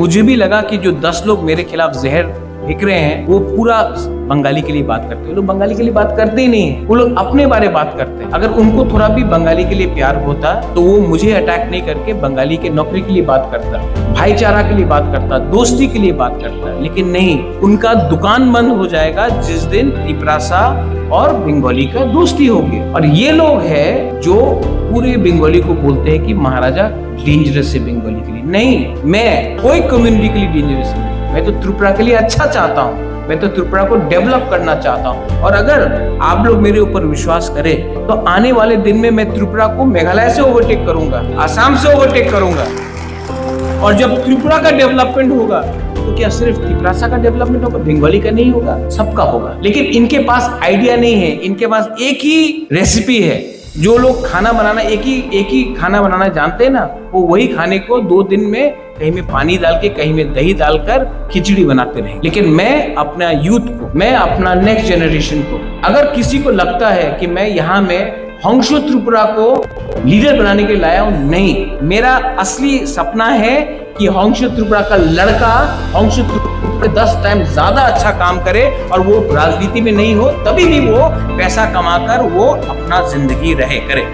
मुझे भी लगा कि जो 10 लोग मेरे खिलाफ जहर फेंक रहे हैं वो पूरा बंगाली के लिए बात करते हैं। वो लोग बंगाली के लिए बात करते ही नहीं है, वो लोग अपने बारे बात करते हैं। अगर उनको थोड़ा भी बंगाली के लिए प्यार होता तो वो मुझे अटैक नहीं करके बंगाली के नौकरी के लिए बात करता, भाईचारा के लिए बात करता, दोस्ती के लिए बात करता। लेकिन नहीं, उनका दुकान बंद हो जाएगा जिस दिन तिपरासा और बंगाली का दोस्ती होगी। और ये लोग हैं जो पूरे बंगाली को बोलते हैं कि महाराजा डेंजरस है बंगाली के लिए। नहीं, मैं कोई कम्युनिटी के लिए डेंजरस नहीं, मैं तो त्रिपुरा के लिए अच्छा चाहता हूँ, मैं तो त्रिपुरा को डेवलप करना चाहता हूँ। और अगर आप लोग मेरे ऊपर विश्वास करें तो आने वाले दिन में मैं त्रिपुरा को मेघालय से ओवरटेक करूंगा, आसाम से ओवरटेक करूंगा। और जब त्रिपुरा का डेवलपमेंट होगा तो क्या सिर्फ तिपरासा का डेवलपमेंट होगा, बंगाली का नहीं होगा, सबका होगा। लेकिन इनके पास आइडिया नहीं है, इनके पास एक ही रेसिपी है। जो लोग खाना बनाना एक ही खाना बनाना जानते हैं ना, वो वही खाने को 2 दिन में कहीं में पानी डाल के कहीं में दही डालकर खिचड़ी बनाते रहे। लेकिन मैं अपना यूथ को, मैं अपना नेक्स्ट जनरेशन को, अगर किसी को लगता है कि मैं यहाँ में होंशो त्रिपुरा को लीडर बनाने के लिए लाया हूँ, नहीं, मेरा असली सपना है कि होंशो त्रिपुरा का लड़का होंशो त्रिपुरा 10 टाइम ज्यादा अच्छा काम करे और वो राजनीति में नहीं हो, तभी भी वो पैसा कमाकर वो अपना जिंदगी रहे करे।